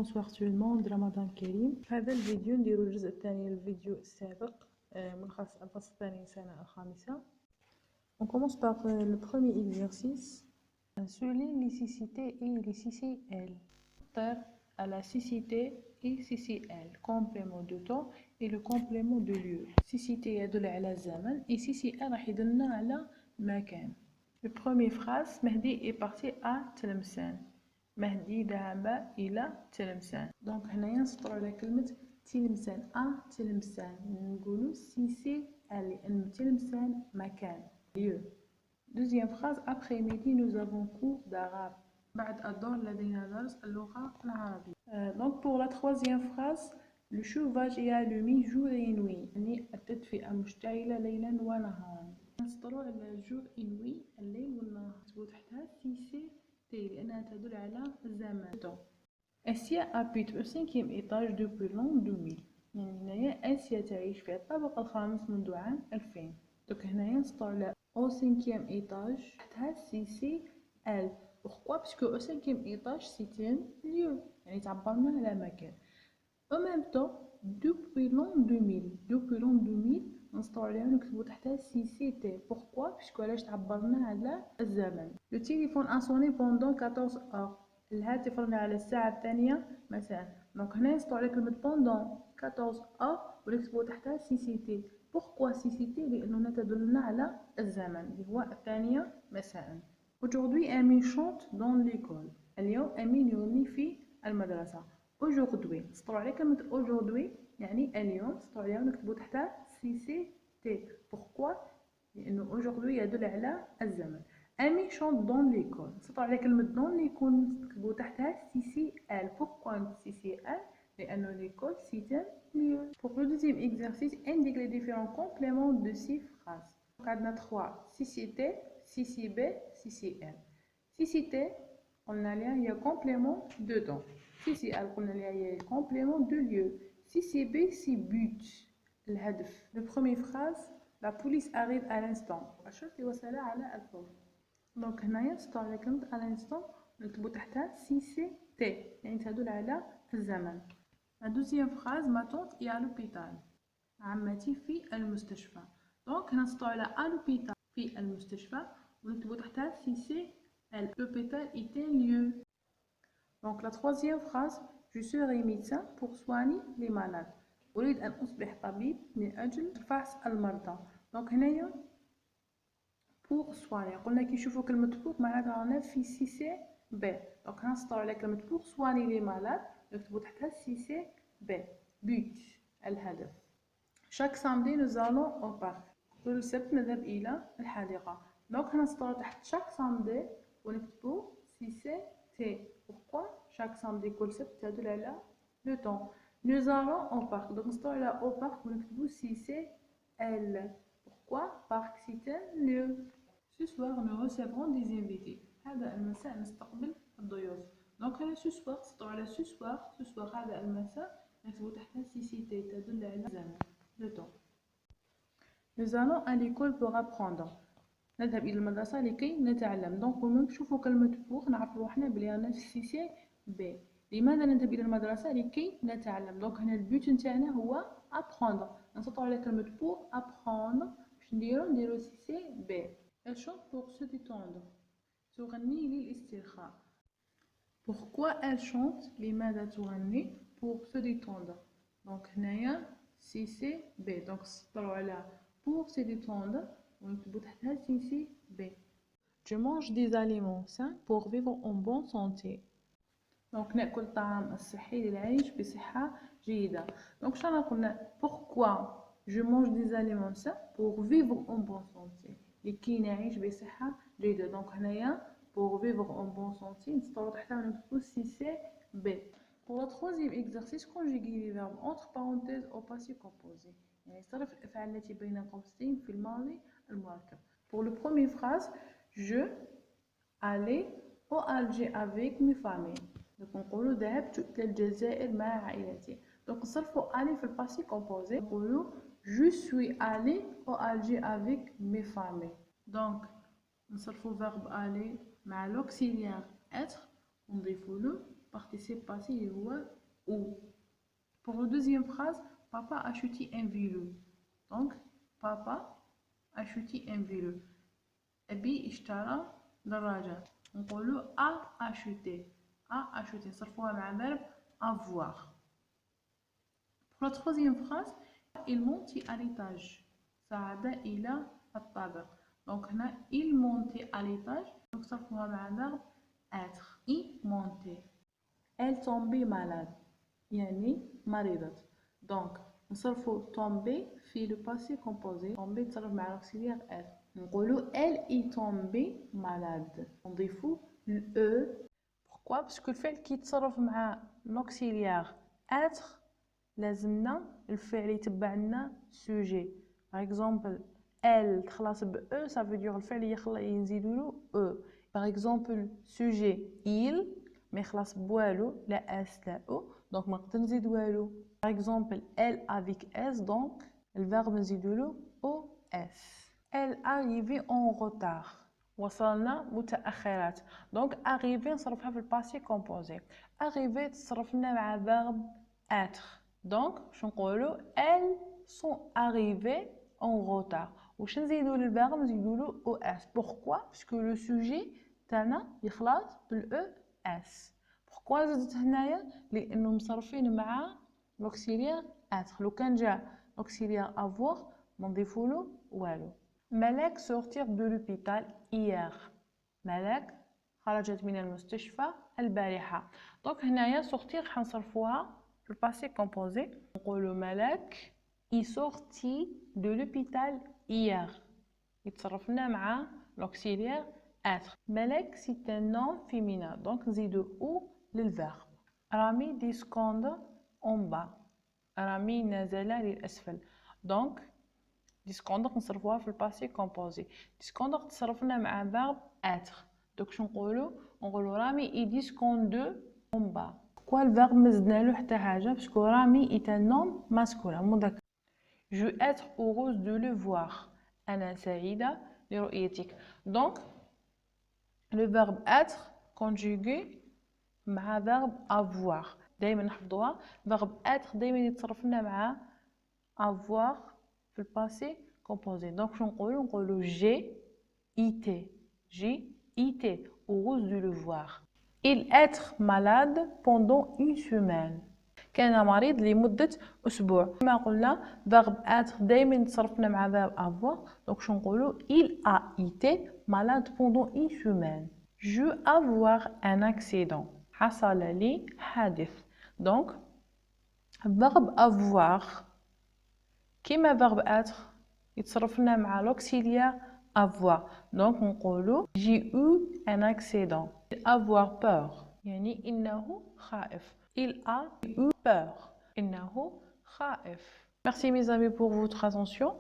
bonsoir tout le monde, Ramadan كريم. في هذا الفيديو نديرو الجزء الثاني للفيديو السابق ملخص الفصل الثاني سنة الخامسة. On commence par le premier exercice. Souligne les cécités et les CCL. Terre à la cécité et CCL, complément de temps et le complément de lieu. cécité يدل على الزمن et CCL راح يدلنا على مكان. La première phrase, Mehdi est parti à Tlemcen. مهدي ذهب إلى تلمسان. دونك هنايا نسطرو على كلمة تلمسان. تلمسان نقولو سي سي لأن تلمسان مكان lieu. Deuxième phrase, après-midi nous avons cours d'arabe. بعد الظهر لدينا درس اللغة العربية. Donc pour la troisième phrase, le chauffage est allumé jour et nuit. يعني التدفئة مشتعلة ليلا ونهارا. نسطرو على jour et nuit الليل والنهار. نكتبو تحتها سي سي لأنها تدل على الزمان. آسيا habite au 5e étage depuis l'an 2000. يعني هنايا آسيا تعيش في الطابق الخامس منذ عام 2000. دوك هنايا نسطر على au 5e étage تحتها سي سي ال. Pourquoi? Parce que au 5e étage c'est un lieu. يعني تعبرنا على مكان. En même temps, depuis l'an 2000. Depuis l'an 2000 نسطر عليها ونكتبو تحتها سي سي تي. Pourquoi? Puisque علاش تعبرنا على الزمن. Le téléphone a sonné pendant 14 heures. الهاتف رن على الساعة الثانية مساء. دونك هنا نسطر على كلمة pendant 14 heures ونكتبو تحتها سي سي تي. Pourquoi سي سي تي؟ لأنه تدلنا على الزمن اللي هو الثانية مساء. Aujourd'hui Amine chante dans l'école. اليوم أمين يغني في المدرسة. Aujourd'hui نسطر على كلمة aujourd'hui يعني اليوم نسطر عليها ونكتبو تحتها سي سي تي. Pourquoi؟ لأنه aujourd'hui يدل على الزمن. Ami chante dans l'école. نسطر على كلمة dans l'école نكتبو تحتها سي سي ال. Pourquoi سي سي ال؟ لأنه l'école c'est un lieu. Pour le deuxième exercice, indique les différents compléments de ces phrases. عندنا 3 سي سي تي سي سي بي سي سي ال. سي سي تي قلنا ليها هي complément de temps. سي سي ال قلنا ليها هي complément de lieu. سي سي بي سي but الهدف. Le première phrase, la police arrive à l'instant. الشرطي وصل على الفور. دونك هنايا نسطر على كلمة à l'instant نكتبو تحتها سي سي تي يعني تدل على الزمن. La deuxième phrase, ma tante est à l'hôpital. عمتي في المستشفى. دونك هنا نسطر على à l'hôpital في المستشفى ونكتبو تحتها سي سي ال. L'hôpital est un lieu. Donc la troisième phrase, je serai médecin pour soigner les malades. أريد أن أصبح طبيب من أجل فحص المرضى. دونك هنايا pour soigner قلنا كي نشوفو كلمة pour معناتها رانا في سي سي بي. دونك نسطر على كلمة pour soigner les malades نكتبو تحتها سي سي بي. but الهدف. chaque samedi nous allons au parc. كل سبت نذهب إلى الحديقة. دونك هنا نسطر تحت chaque samedi ونكتبو سي سي تي. pourquoi chaque samedi كل سبت تدل على le temps. nous allons au parc. دونك نسطر على au parc ونكتبو سي سي ال. pourquoi parc c'est un lieu. Ce soir nous recevrons des invités. هذا المساء نستقبل الضيوف. دونك هنا ce soir نسطر على ce soir هذا المساء نكتبو تحتها سي سي تي تدل على الزمن le temps. Nous allons à l'école pour apprendre. نذهب إلى المدرسة لكي نتعلم. دونك هنا نشوفو كلمة pour نعرفو روحنا بلي رانا في سي سي بي. لماذا نذهب إلى المدرسة؟ لكي نتعلم. دونك هنا البيوت نتاعنا هو apprendre. نسطر على كلمة pour apprendre باش نديرو سي سي بي. Elle chante pour se détendre. تغني للاسترخاء. Pourquoi elle chante؟ لماذا تغني؟ pour se détendre. دونك هنايا سي سي بي. دونك نسطرو على pour se détendre ونكتبو تحتها سي سي بي. Je mange des aliments sains pour vivre en bonne santé. دونك ناكل الطعام الصحي للعيش بصحة جيدة. دونك شنو قلنا؟ Pourquoi je mange des aliments sains pour vivre en bonne santé. لكي نعيش بصحة جيدة. دونك هنايا pour vivre en bonne santé نسطرو تحتها ونكتبو سي سي بي. Pour le troisième exercice, conjuguer les verbes entre parenthèses au passé composé. يعني صرف الأفعال التي بين قوسين في الماضي المركب. Pour le premier phrase, je allais au Alger avec mes familles. Donc نقولو ذهبت إلى الجزائر مع عائلتي. Donc نصرفو aller في الباسي composé. نقولو je suis allé au Alger avec mes familles. Donc نصرفو verbe aller مع l'auxiliaire être ونضيفو له participe passé اللي هو ou. Pour la deuxième phrase, papa a acheté un vélo. Donc, papa a acheté un vélo. أبي اشترى دراجة. نقولوا a acheté. A acheté. صرفوها مع verbe avoir. Pour la troisième phrase, il monte à l'étage. صعد إلى الطابق. Donc هنا il monte à l'étage. Donc صرفوها مع verbe être. Il monte. Elle tombait malade. يعني مريضة. Donc نصرفو tomber في le passé composé. Tomber تصرف مع l'auxiliaire être. نقولوا elle est tombée malade. نضيفو le. Pourquoi? Parce que الفعل كي يتصرف مع l'auxiliaire être لازمنا الفعل يتبع لنا sujet. Par exemple elle تخلص ب e, ça veut dire الفعل ينزيدوا له e. Par exemple sujet il ما يخلص بوالو لا اس لا او دونك ما نقدر نزيد والو. Par exemple elle avec s donc الفيرب نزيدوا له او اس. Elle arrivait en retard. وصلنا متأخرات. دونك arriver نصرفها في الباسي كومبوزي. arriver تصرفنا مع verbe être. دونك واش نقولوا elles sont arrivées en retard. واش نزيدوا للفيرب نزيدوا له او اس. pourquoi? parce que le sujet تاعنا يخلص بالاو اس. pourquoi زدت هنايا؟ لانه مصرفين مع l'auxiliaire être. لو كان جا l'auxiliaire avoir ما نضيفوا له والو. ملاك sortir de l'hôpital hier. ملاك خرجت من المستشفى البارحة. دونك هنايا sortir حنصرفوها في الباسي كومبوزي. نقولوا ملاك est sorti de l'hôpital hier. يتصرفنا مع l'auxiliaire être. ملاك c'est un nom féminin. دونك نزيدو او للverbe. رامي descend en bas. رامي نزل للأسفل. دونك descendre نصرفوها في الباسي كومبوزي. descendre تصرفنا مع verbe être. دونك شنو نقولوا رامي est descendu en bas. pourquoi الverbe ما زدنا له حتى حاجه؟ باسكو رامي est un homme masculin مذكر. je vais être heureuse de le voir. انا سعيده لرؤيتك. دونك le verbe être conjugué مع verbe avoir. دائما نحفظوها. verbe être دائما يتصرف لنا مع avoir في الباسي composé. donc شنو نقولوا j'ai été heureuse de le voir. il être malade pendant une semaine. كان مريض لمدة أسبوع. كما قلنا verbe être دائما يتصرفنا مع verbe avoir. donc شنو نقولوا il a été malade pendant une semaine. je vais avoir un accident. حصل لي حادث. donc verbe avoir كما verbe être يتصرفنا مع l'auxiliaire avoir. donc نقولوا j'ai eu un accident. avoir peur يعني إنه خائف. il a eu peur إنه خائف. Merci mes amis pour votre attention.